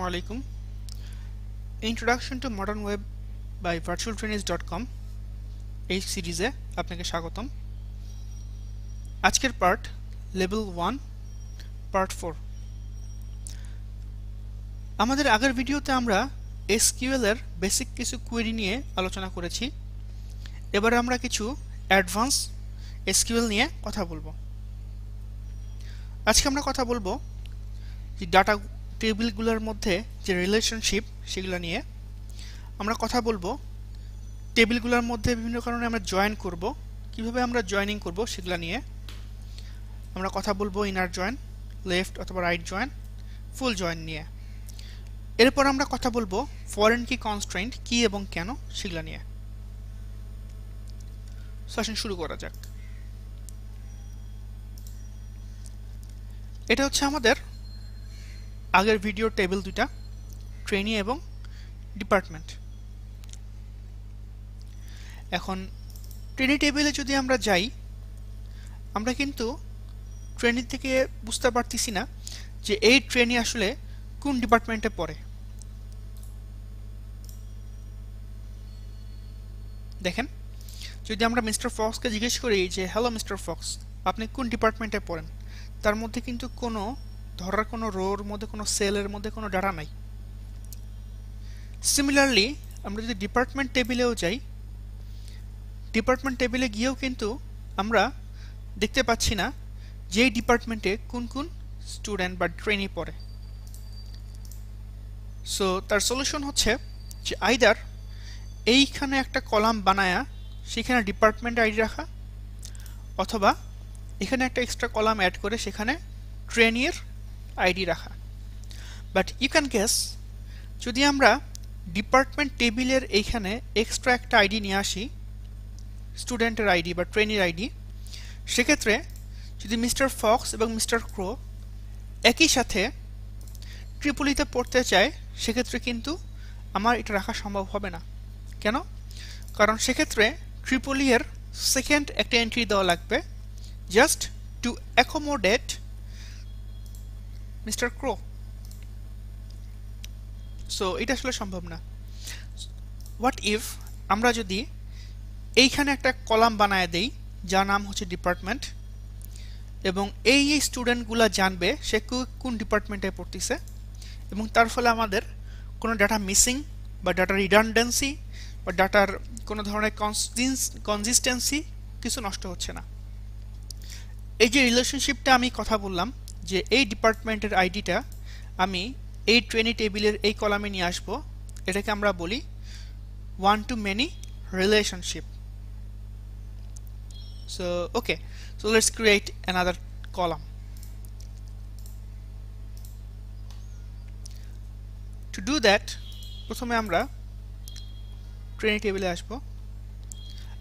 Assalamualaikum. Introduction to Modern Web by virtualtrainees.com এই সিরিজে আপনাকে স্বাগতম। আজকের পার্ট লেভেল 1 পার্ট 4। আমাদের আগের ভিডিওতে আমরা এসকিউএল এর বেসিক কিছু কোয়েরি নিয়ে আলোচনা করেছি। এবারে আমরা কিছু অ্যাডভান্স এসকিউএল নিয়ে কথা বলবো। আজকে আমরা কথা বলবো যে ডাটা টেবিলগুলোর মধ্যে যে রিলেশনশিপ সেগুলো নিয়ে। আমরা কথা বলবো টেবিলগুলোর মধ্যে বিভিন্ন কারণে আমরা জয়েন করব, কিভাবে আমরা জয়েনিং করব সেগুলো নিয়ে। আমরা কথা বলবো ইনার জয়েন, লেফট অথবা রাইট জয়েন, ফুল জয়েন নিয়ে। এরপর আমরা কথা বলবো ফরেন কি কনস্ট্রেইন্ট কি এবং কেন সেগুলো নিয়ে। সেশন শুরু করা যাক। এটা হচ্ছে আমাদের আগের ভিডিও টেবিল দুটা, ট্রেনি এবং ডিপার্টমেন্ট। এখন ট্রেনি টেবিলে যদি আমরা যাই, আমরা কিন্তু ট্রেনি থেকে বুঝতে পারতেছি না যে এই ট্রেনি আসলে কোন ডিপার্টমেন্টে পড়ে। দেখেন, যদি আমরা মিস্টার ফক্সকে জিজ্ঞেস করি যে হ্যালো মিস্টার ফক্স, আপনি কোন ডিপার্টমেন্টে পড়েন, তার মধ্যে কিন্তু কোনো ধরার কোনো রোর মধ্যে কোনো সেলের মধ্যে কোনো ডাটা নাই। সিমিলারলি আমরা যদি ডিপার্টমেন্ট টেবিলেও যাই, ডিপার্টমেন্ট টেবিলে গিয়েও কিন্তু আমরা দেখতে পাচ্ছি না যে এই ডিপার্টমেন্টে কোন কোন স্টুডেন্ট বা ট্রেনি পড়ে। সো তার সলিউশন হচ্ছে যে আইদার এইখানে একটা কলাম বানায়া সেখানে ডিপার্টমেন্ট আইডি রাখা, অথবা এখানে একটা এক্সট্রা কলাম অ্যাড করে সেখানে ট্রেনির আইডি রাখা। বাট ইউ ক্যান গেস, যদি আমরা ডিপার্টমেন্ট টেবিলের এইখানে এক্সট্রা একটা আইডি নিয়ে আসি, স্টুডেন্টের আইডি বা ট্রেনির আইডি, সেক্ষেত্রে যদি মিস্টার ফক্স এবং মিস্টার ক্রো একই সাথে ট্রিপলিতে পড়তে চায়, সেক্ষেত্রে কিন্তু আমার এটা রাখা সম্ভব হবে না। কেন? কারণ সেক্ষেত্রে ট্রিপলি এর সেকেন্ড একটা এন্ট্রি দেওয়া লাগবে just to accommodate mister Crow. So এটা আসলে সম্ভব না। হোয়াট ইফ আমরা যদি এইখানে একটা কলাম বানায় দেই যার নাম হচ্ছে ডিপার্টমেন্ট, এবং এই স্টুডেন্টগুলো জানবে সে কোন ডিপার্টমেন্টে পড়তেছে, এবং তার ফলে আমাদের কোনো ডাটা মিসিং বা ডাটা রিডান্ডেন্সি বা ডাটার কোনো ধরনের কনসিস্টেন্সি কিছু নষ্ট হচ্ছে না। এই যে রিলেশনশিপটা আমি কথা বললাম, যে এই ডিপার্টমেন্টের আইডিটা আমি এই ট্রেনি টেবিলের এই কলামে নিয়ে আসবো, এটাকে আমরা বলি one to many relationship. So okay, so let's create another column. To do that, প্রথমে আমরা ট্রেনি টেবিলে আসব।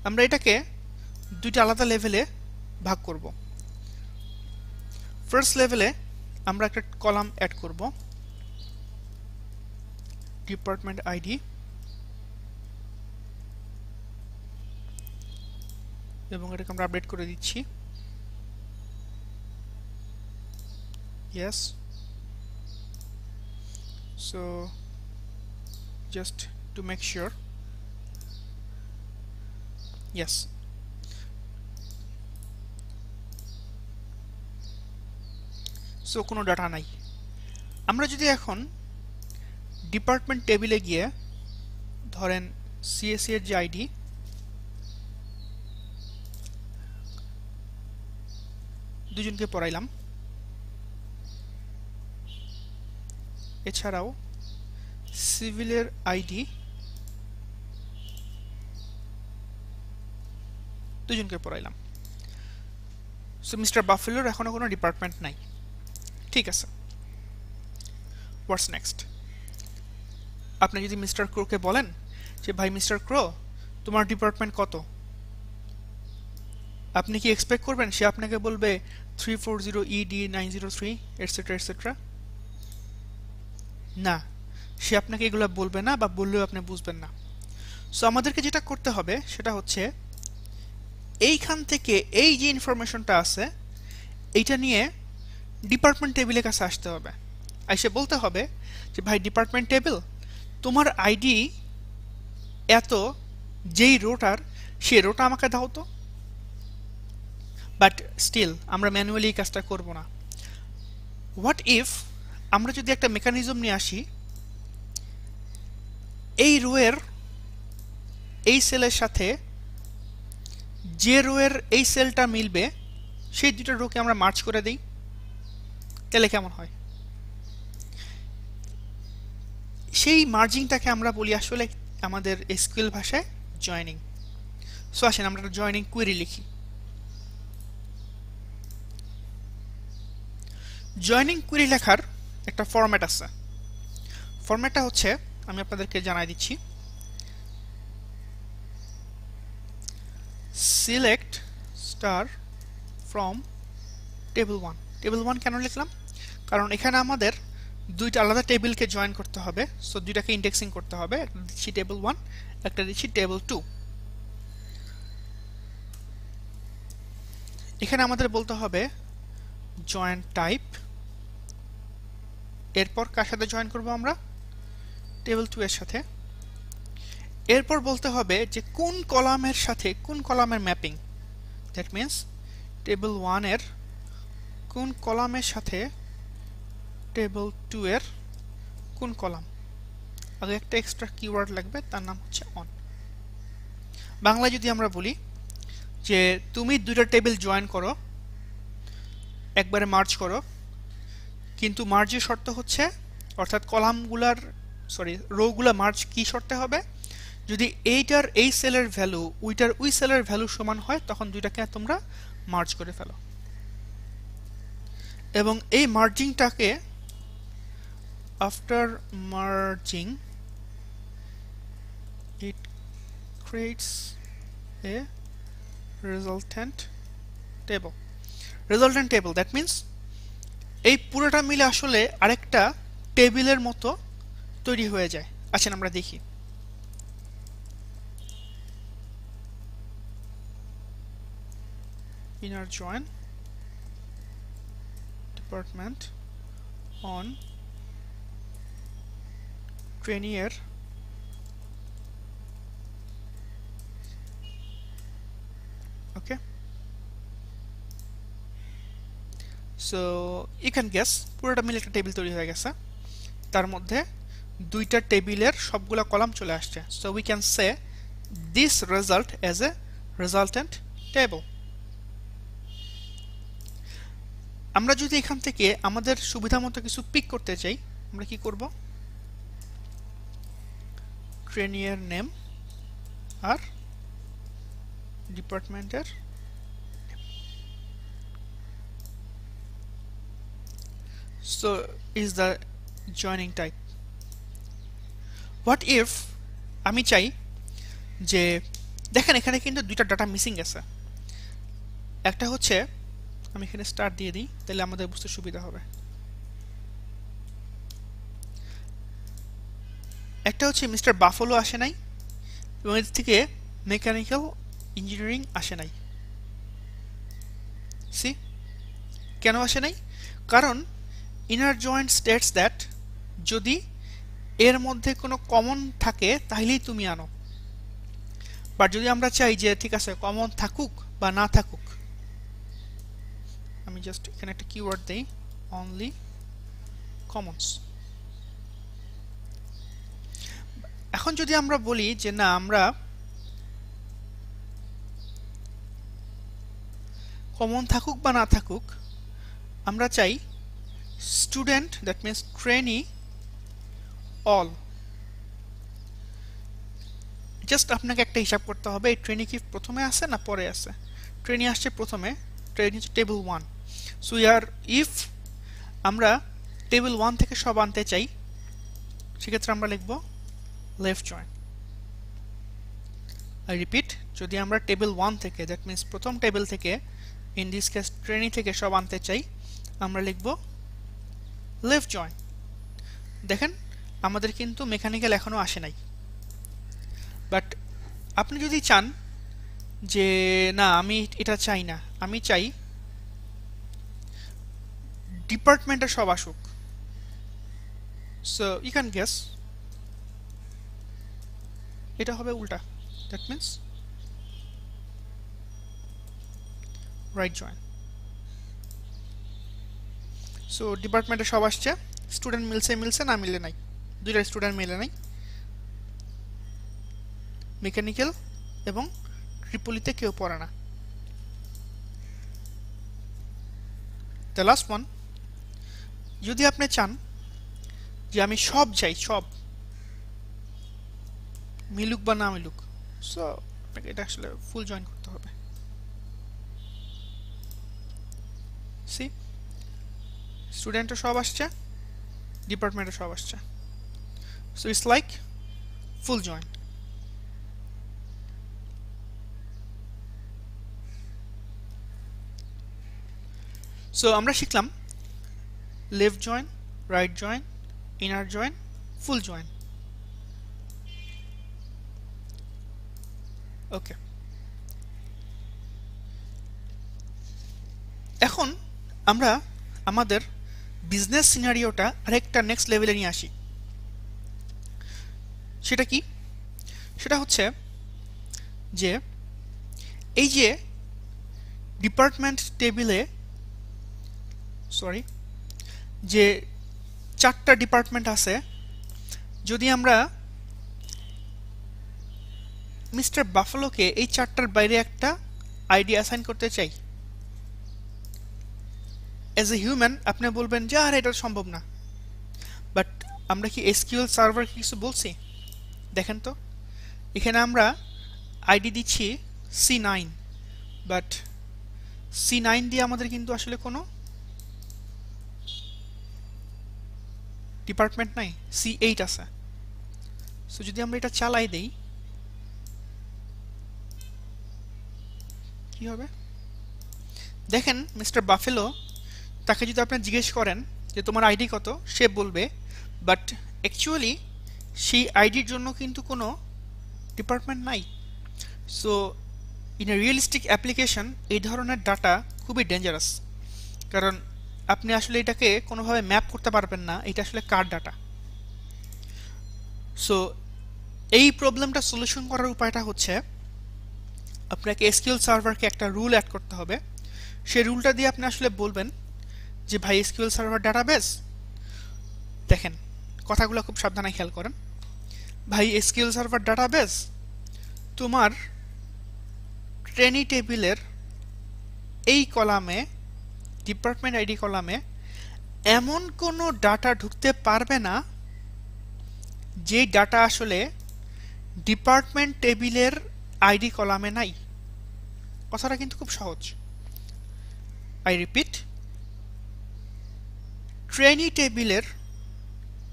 আমরা এটাকে দুইটা আলাদা লেভেলে ভাগ করব। ফার্স্ট লেভেলে আমরা একটা কলাম অ্যাড করব, ডিপার্টমেন্ট আইডি, এবং এটাকে আমরা আপডেট করে দিচ্ছি। Yes. So just to make sure. Yes. So কোনো ডাটা নাই। আমরা যদি এখন ডিপার্টমেন্ট টেবিলে গিয়ে ধরেন সিএসসি এর যে আইডি, দুজনকে পড়াইলাম, এছাড়াও সিভিলের আইডি দুজনকে পড়াইলাম। সো মিস্টার বাফেলোর এখনো কোনো ডিপার্টমেন্ট নাই। ঠিক আছে, হোয়াটস নেক্সট? আপনি যদি মিস্টার ক্রোকে বলেন যে ভাই মিস্টার ক্রো, তোমার ডিপার্টমেন্ট কত, আপনি কি এক্সপেক্ট করবেন সে আপনাকে বলবে 340 ED 903 এটসেট্রা এটসেট্রা? না, সে আপনাকে এগুলো বলবে না, বা বললেও আপনি বুঝবেন না। সো আমাদেরকে যেটা করতে হবে সেটা হচ্ছে এইখান থেকে এই যে ইনফরমেশনটা আছে এইটা নিয়ে ডিপার্টমেন্ট টেবিলের কাছে আসতে হবে। এসে বলতে হবে যে ভাই ডিপার্টমেন্ট টেবিল তোমার আইডি এত, যেই রোটার সেই রোটা আমাকে দাও তো। বাট স্টিল আমরা ম্যানুয়ালি এই কাজটা করব না। হোয়াট ইফ আমরা যদি একটা মেকানিজম নিয়ে আসি, এই রোয়ের এই সেলের সাথে যে রোয়ের এই সেলটা মিলবে সেই দুটো রোকে আমরা মার্জ করে দিই, তাহলে কেমন হয়? সেই মার্জিংটাকে আমরা বলি আসলে আমাদের এসকিউএল ভাষায় জয়েনিং। সো আসেন আমরা একটা জয়েনিং কোয়েরি লিখি। জয়েনিং কোয়েরি লেখার একটা ফরম্যাট আছে। ফরম্যাটটা হচ্ছে, আমি আপনাদেরকে জানাই দিচ্ছি, select star from table 1। Table 1 কেন লিখলাম? কারণ এখানে আমাদের দুইটা আলাদা টেবিলকে জয়েন করতে হবে, সো দুইটাকে ইন্ডেক্সিং করতে হবে। একটা দিচ্ছি টেবিল 1, একটা দিচ্ছি টেবিল 2। এখানে আমাদের বলতে হবে জয়েন টাইপ, এরপর কার সাথে জয়েন করব আমরা? টেবিল 2 এর সাথে। এরপর বলতে হবে যে কোন কলামের সাথে কোন কলামের ম্যাপিং, দ্যাট মিন্স টেবিল 1 এর কোন কলামের সাথে টেবিল 2 এর কোন কলাম। আগে একটা এক্সট্রা কিওয়ার্ড লাগবে, তার নাম হচ্ছে অন। বাংলায় যদি আমরা বলি যে তুমি দুইটা টেবিল জয়েন করো, একবারে মার্জ করো, কিন্তু মার্জের শর্ত হচ্ছে, অর্থাৎ কলামগুলার রোগুলা মার্জ কি শর্তে হবে? যদি এইটার এই সেলের ভ্যালু ওইটার ওই সেলের ভ্যালু সমান হয়, তখন দুইটাকে তোমরা মার্জ করে ফেলো। এবং এই মার্জিংটাকে, after merging it creates a resultant table. resultant table, that means এই পুরোটা মিলে আসলে আরেকটা টেবিলের মতো তৈরি হয়ে যায়। আচ্ছা আমরা দেখি। inner join department on trainee okay, so you can guess পুরোটা মিলে একটা টেবিল তৈরি হয়ে গেছে, তার মধ্যে দুইটা টেবিলের সবগুলা কলাম চলে আসছে। so we can say this result as a resultant table. আমরা যদি এখান থেকে আমাদের সুবিধা মতো কিছু পিক করতে চাই, আমরা কি করব? ট্রেনিয়ার নেম আর ডিপার্টমেন্টের so is the joining type. what if আমি চাই যে দেখেন এখানে কিন্তু দুইটা ডাটা মিসিং আছে। একটা হচ্ছে, আমি এখানে স্টার দিয়ে দিই তাহলে আমাদের বুঝতে সুবিধা হবে। একটা হচ্ছে মিস্টার বাফলো আসে নাই, এবং এর থেকে মেকানিক্যাল ইঞ্জিনিয়ারিং আসে নাই। সি কেন আসে নাই? কারণ ইনার জয়েন্ট স্টেটস দ্যাট যদি এর মধ্যে কোনো কমন থাকে তাহলেই তুমি আনো। বাট যদি আমরা চাই যে ঠিক আছে কমন থাকুক বা না থাকুক, আমি জাস্ট এখানে একটা কিওয়ার্ড দেই, অনলি কমনস। এখন যদি আমরা বলি যে না আমরা কমন থাকুক বা না থাকুক, আমরা চাই student, that means trainee all. Just আপনাকে একটা হিসাব করতে হবে এই ট্রেনি কি প্রথমে আসে না পরে আসে। ট্রেনি আসছে প্রথমে, ট্রেনি হচ্ছে টেবিল 1। সো ইয়ার ইফ আমরা টেবিল 1 থেকে সব আনতে চাই, সেক্ষেত্রে আমরা লিখব লেফট জয়েন। আই রিপিট, যদি আমরা টেবিল 1 থেকে, দ্যাট মিন্স প্রথম টেবিল থেকে, ইন দিস কেস ট্রেনি থেকে সব আনতে চাই, আমরা লিখব লেফট জয়েন। দেখেন আমাদের কিন্তু মেকানিক্যাল এখনো আসে নাই। বাট আপনি যদি চান যে না আমি এটা চাই না, আমি চাই ডিপার্টমেন্টে সব আসুক, সো ইউ ক্যান গেস এটা হবে উল্টা, that means right join. So ডিপার্টমেন্টে সব আসছে, স্টুডেন্ট মিলছে না মিলে নাই, দুইটা স্টুডেন্ট মিলে নাই, মেকানিক্যাল এবং ট্রিপলিতে কেউ পড়ে না। দ্য লাস্ট ওয়ান, যদি আপনি চান যে আমি সব যাই, সব মিলুক বা না মিলুক, সো আপনাকে এটা আসলে ফুল জয়েন করতে হবে। সি স্টুডেন্টও সব আসছে, ডিপার্টমেন্টও সব আসছে, so it's like full join. So আমরা শিখলাম left join, right join, inner join, full join. Okay, এখন আমরা আমাদের বিজনেস সিনারিওটা আরেকটা নেক্সট লেভেলে নিয়ে আসি। সেটা কি? সেটা হচ্ছে যে এই যে ডিপার্টমেন্ট টেবিলে, সরি, যে চারটা ডিপার্টমেন্ট আছে, যদি আমরা মিস্টার বাফালোকে এই চারটার বাইরে একটা আইডি অ্যাসাইন করতে চাই, অ্যাজ এ হিউম্যান আপনি বলবেন যে আর এটা সম্ভব না, বাট আমরা কি এসকিউএল সার্ভার কিছু বলছি? দেখেন তো, এখানে আমরা আইডি দিচ্ছি C9, বাট C9 দিয়ে আমাদের কিন্তু আসলে কোনো ডিপার্টমেন্ট নাই, C8 আছে। সো যদি আমরা এটা চালাই দেই কি হবে? দেখেন মিস্টার বাফেলো, তাকে যদি আপনি জিজ্ঞেস করেন যে তোমার আইডি কত, সে বলবে, বাট অ্যাকচুয়ালি সেই আইডির জন্য কিন্তু কোনো ডিপার্টমেন্ট নাই। So in a realistic application এই ধরনের ডাটা খুবই ডেঞ্জারাস, কারণ আপনি আসলে এটাকে কোনোভাবে ম্যাপ করতে পারবেন না এটা আসলে কার ডাটা। সো এই প্রবলেমটা সলিউশন করার উপায়টা হচ্ছে আপনাকে এসকিউএল সার্ভারকে একটা রুল অ্যাড করতে হবে। সেই রুলটা দিয়ে আপনি আসলে বলবেন যে ভাই এসকিউএল সার্ভার ডাটাবেস, দেখেন কথাগুলো খুব সাবধানে খেয়াল করেন, ভাই এসকিউএল সার্ভার ডাটাবেস তোমার ট্রেনি টেবিলের এই কলামে, ডিপার্টমেন্ট আইডি কলামে এমন কোনো ডাটা ঢুকতে পারবে না যে ডাটা আসলে ডিপার্টমেন্ট টেবিলের আইডি কলামে নাই। কথাটা কিন্তু খুব সহজ। আই রিপিট, ট্রেনি টেবিলের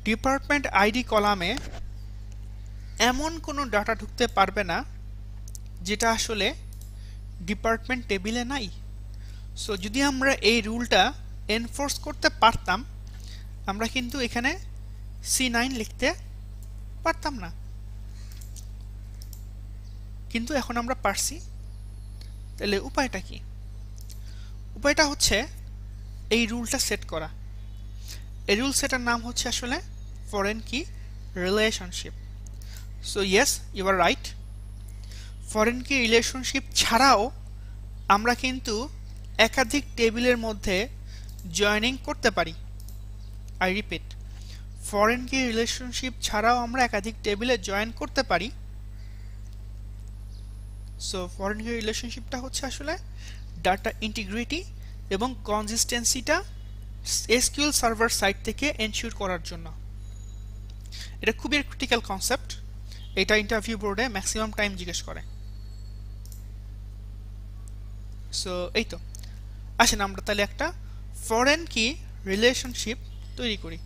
ডিপার্টমেন্ট আইডি কলামে এমন কোনো ডাটা ঢুকতে পারবে না যেটা আসলে ডিপার্টমেন্ট টেবিলে নাই। সো যদি আমরা এই রুলটা এনফোর্স করতে পারতাম, আমরা কিন্তু এখানে C9 লিখতে পারতাম না, কিন্তু এখন আমরা পারছি। তাহলে উপায়টা কি? উপায়টা হচ্ছে এই রুলটা সেট করা। এই রুল সেটার নাম হচ্ছে আসলে foreign key relationship. So yes, you are right, foreign key relationship ছাড়াও আমরা কিন্তু একাধিক টেবিলের মধ্যে জয়েনিং করতে পারি। I repeat, foreign key relationship ছাড়াও আমরা একাধিক টেবিলে জয়েন করতে পারি। সো ফরেন কি রিলেশনশিপটা হচ্ছে আসলে ডাটা ইন্টিগ্রিটি এবং কনসিস্টেন্সিটা এসকিউএল সার্ভার সাইট থেকে এনশিওর করার জন্য। এটা খুবই ক্রিটিক্যাল কনসেপ্ট, এটা ইন্টারভিউ বোর্ডে ম্যাক্সিমাম টাইম জিজ্ঞেস করে। সো এই তো, আসেন আমরা তাহলে একটা ফরেন কি রিলেশনশিপ তৈরি করি।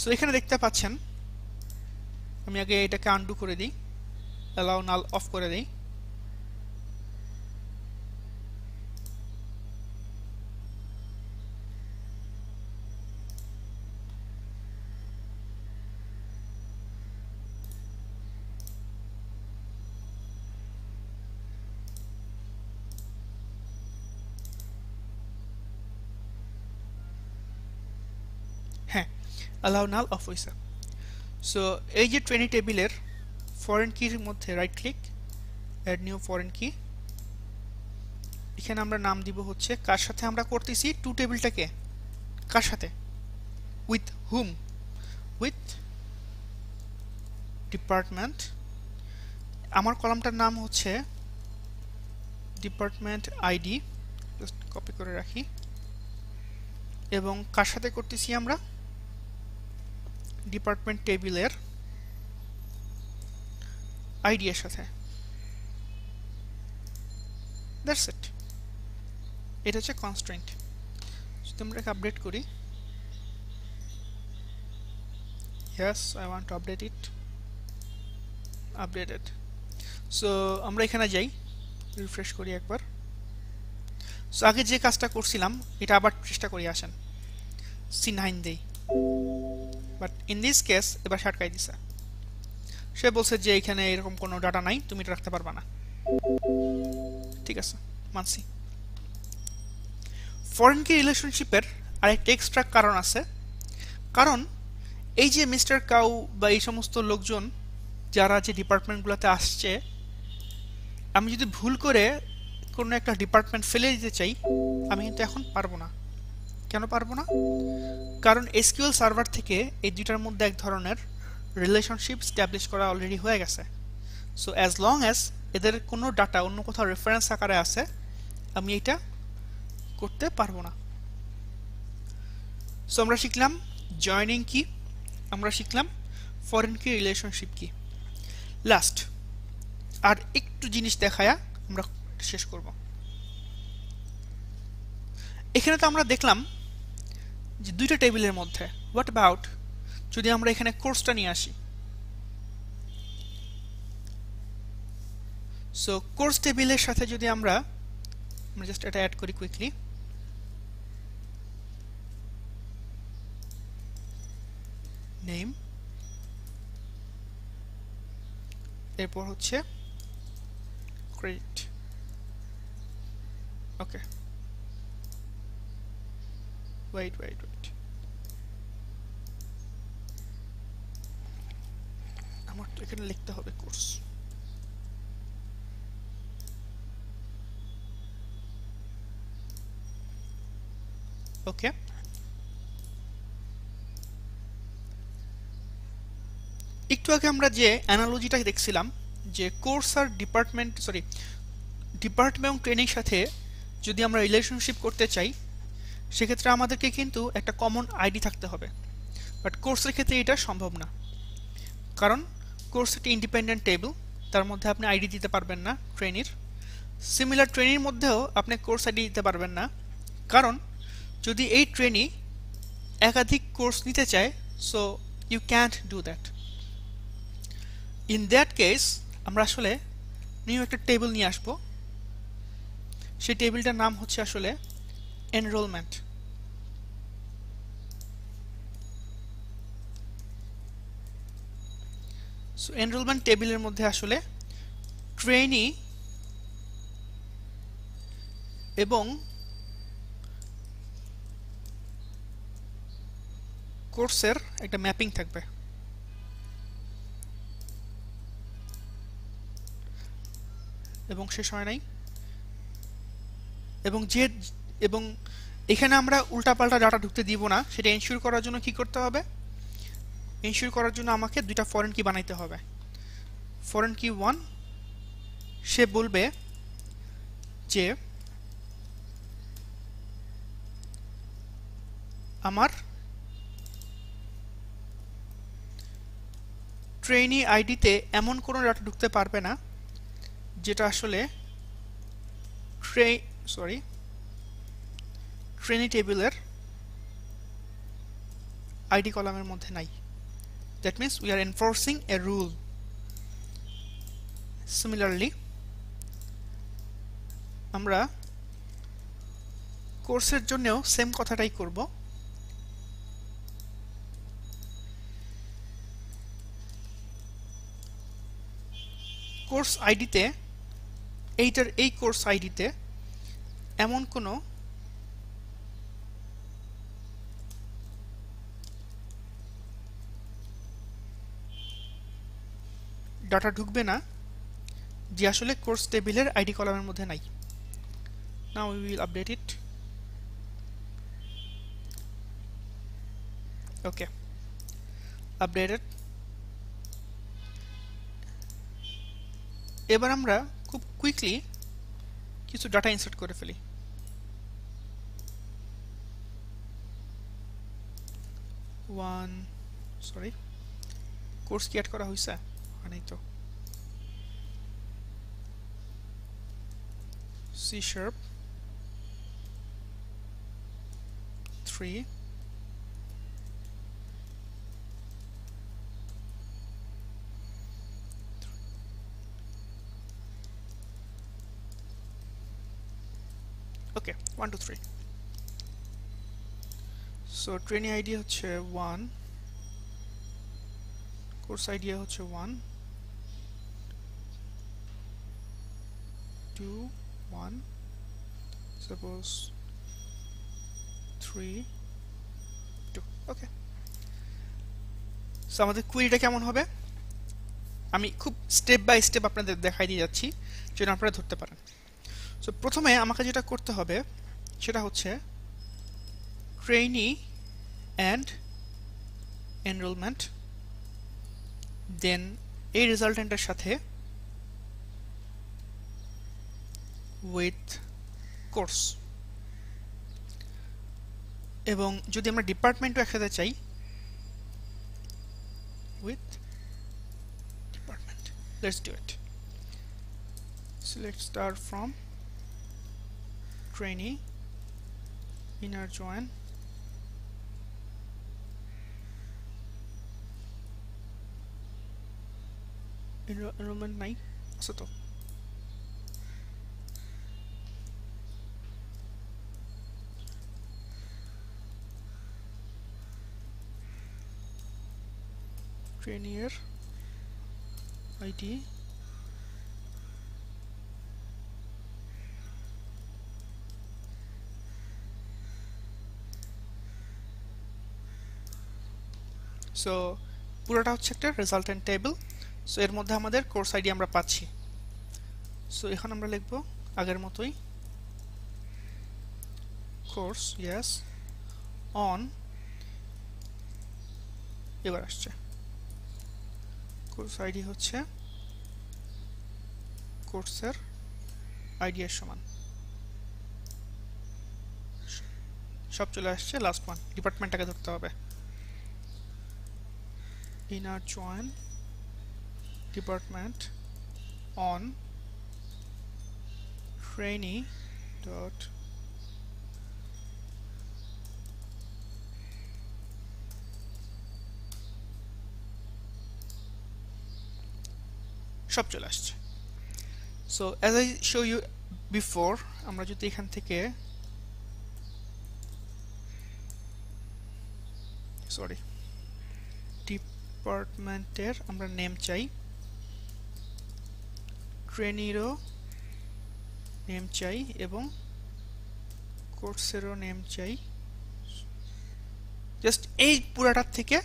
সো এখানে দেখতে পাচ্ছেন, আমি আগে এটাকে আনডু করে দিই, অ্যালাউ নাল অফ করে দিই। হ্যাঁ, allow null off হইছে। সো এই যে ট্রেনি টেবিলের ফরেন কির মধ্যে right click, add new foreign key, এখানে আমরা নাম দিব হচ্ছে কার সাথে আমরা করতেছি টু টেবিলটাকে, কার সাথে, উইথ হুম, উইথ ডিপার্টমেন্ট। আমার কলামটার নাম হচ্ছে ডিপার্টমেন্ট আইডি, জাস্ট কপি করে রাখি। এবং কার সাথে করতেছি আমরা, ডিপার্টমেন্ট টেবিলের আইডি এর সাথে। দ্যাটস ইট, এটা হচ্ছে কনস্ট্রেন্ট। যদি আমরা এটাকে আপডেট করি, yes I want to update it, updated। So আমরা এখানে যাই, রিফ্রেশ করি একবার। সো আগে যে কাজটা করছিলাম এটা আবার চেষ্টা করি, আসেন C9 দেই, বাট ইন দিস কেস এবার সাটকাই দিছে। সে বলছে যে এখানে এরকম কোনো ডাটা নাই, তুমি এটা রাখতে পারবা না। ঠিক আছে, মানছি। ফরেন কি রিলেশনশিপের আরেকটা এক্সট্রা কারণ আছে, কারণ এই যে মিস্টার কাউ বা এই সমস্ত লোকজন যারা যে ডিপার্টমেন্টগুলোতে আসছে, আমি যদি ভুল করে কোনো একটা ডিপার্টমেন্ট ফেলে দিতে চাই, আমি কিন্তু এখন পারবো না। কেন পারবো না? কারণ এসকিউএল সার্ভার থেকে এই দুইটার মধ্যে এক ধরনের রিলেশনশিপ স্ট্যাবলিশ করা অলরেডি হয়ে গেছে। সো অ্যাজ লং অ্যাজ এদের কোনো ডাটা অন্য কোথাও রেফারেন্স আকারে আছে, আমি এটা করতে পারবো না। সো আমরা শিখলাম জয়েনিং কি, আমরা শিখলাম ফরেন কি রিলেশনশিপ কি। লাস্ট আর একটু জিনিস দেখায়া আমরা শেষ করব। এখানে তো আমরা দেখলাম যে দুইটা টেবিলের মধ্যে, হোয়াট অ্যাবাউট যদি আমরা এখানে কোর্সটা নিয়ে আসি। সো কোর্স টেবিলের সাথে যদি আমরা জাস্ট এটা অ্যাড করি কুইকলি, নেম, এরপর হচ্ছে ক্রেডিট। ওকে, ওয়েট, আমার তো এখানে লিখতে হবে কোর্স। ওকে, একটু আগে আমরা যে অ্যানালজিটা দেখছিলাম যে কোর্স আর ডিপার্টমেন্ট এবং ট্রেনিং সাথে যদি আমরা রিলেশনশিপ করতে চাই, সেক্ষেত্রে আমাদেরকে কিন্তু একটা কমন আইডি থাকতে হবে। বাট কোর্সের ক্ষেত্রে এটা সম্ভব না, কারণ কোর্স একটা ইন্ডিপেন্ডেন্ট টেবিল, তার মধ্যে আপনি আইডি দিতে পারবেন না ট্রেনির। সিমিলার ট্রেনির মধ্যেও আপনি কোর্স আইডি দিতে পারবেন না, কারণ যদি এই ট্রেনি একাধিক কোর্স নিতে চায়, so you can't do that. In that case আমরা আসলে নিউ একটা টেবিল নিয়ে আসবো, সেই টেবিলটার নাম হচ্ছে আসলে এনরোলমেন্ট। সো এনরোলমেন্ট টেবিলের মধ্যে আসলে ট্রেনি এবং কোর্সের একটা ম্যাপিং থাকবে। এবং শেষ হয় নাই, এবং এখানে আমরা উল্টাপাল্টা ডাটা ঢুকতে দিব না। সেটা এনশিওর করার জন্য কি করতে হবে? এনশিওর করার জন্য আমাকে দুইটা ফরেন কি বানাইতে হবে। ফরেন কি 1, সে বলবে যে আমার ট্রেনি আইডিতে এমন কোনো ডাটা ঢুকতে পারবে না যেটা আসলে ট্রেনি টেবিলের আইডি কলামের মধ্যে নাই। That means we are enforcing A rule. Similarly আমরা কোর্সের জন্যও সেম কথাটাই করব। কোর্স আইডিতে এই কোর্স আইডিতে এমন কোনো ডাটা ঢুকবে না যে আসলে কোর্স টেবিলের আইডি কলামের মধ্যে নাই। Now we will update it. Okay, updated. এবার আমরা খুব কুইকলি কিছু ডাটা ইনসার্ট করে ফেলি। সরি, কোর্স কি অ্যাড করা হয়েছে? নাই তো। C# 3 ওকে 1 2 3। সো ট্রেনিং আইডি হচ্ছে 1, কোর্স আইডি হচ্ছে 1 2 1, সাপোজ 3 2। ওকে, সো আমাদের কুইরিটা কেমন হবে আমি খুব স্টেপ বাই স্টেপ আপনাদের দেখাই দিয়ে যাচ্ছি যেন আপনারা ধরতে পারেন। সো প্রথমে আমাকে যেটা করতে হবে সেটা হচ্ছে ট্রেইনি অ্যান্ড এনরোলমেন্ট, দেন এই রেজাল্টেন্টের সাথে উইথ কোর্স, এবং যদি আমরা ডিপার্টমেন্টও একসাথে চাই with department. Let's do it. Select star from trainee, inner join, enrollment নাই আছে তো। ট্রেনিয়ের আইডি সো পুরোটা হচ্ছে একটা রেজাল্টেন্ট টেবিল। সো এর মধ্যে আমাদের কোর্স আইডি আমরা পাচ্ছি। সো এখন আমরা লিখব আগের মতোই কোর্স ইয়েস অন, এবার আসছে কোর্স আইডি হচ্ছে কোর্সের আইডি এর সমান, সব চলে আসছে। লাস্ট ওয়ান ডিপার্টমেন্টটাকে ধরতে হবে, inner join department on trainee dot সব চলে আসছে। So as I show you before, আমরা যদি এখান থেকে সরি ডিপার্টমেন্টের আমরা নেম চাই, ট্রেনিরও নেম চাই এবং কোর্সেরও নেম চাই। জাস্ট এই পুরাটার থেকে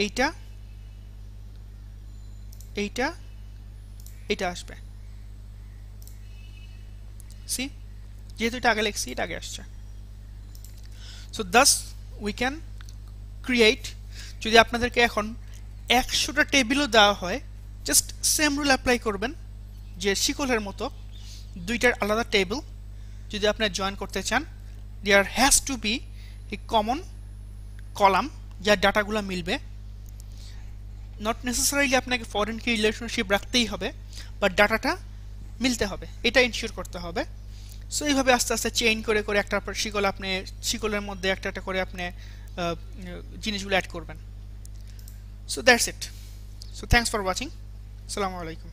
এইটা এইটা এটা আসবে। সি, যেহেতু এটা আগে লিখছি এটা আগে আসছে। So Das we can create, যদি আপনাদেরকে এখন 100টা টেবিলও দেওয়া হয় জাস্ট সেম রুল অ্যাপ্লাই করবেন যে শিকলের মতো দুইটার আলাদা টেবিল যদি আপনি জয়েন করতে চান, there has to be a common column যার ডাটাগুলো মিলবে। নট নেসেসারিলি আপনাকে ফরেন কি রিলেশনশিপ রাখতেই হবে, বাট ডাটাটা মিলতে হবে, এটা ইনশিওর করতে হবে। সো এইভাবে আস্তে আস্তে চেইন করে করে একটা শিকল আপনি শিকলের মধ্যে একটা একটা করে আপনি জিনিসগুলো অ্যাড করবেন। So that's it. So thanks for watching. আসসালামু আলাইকুম।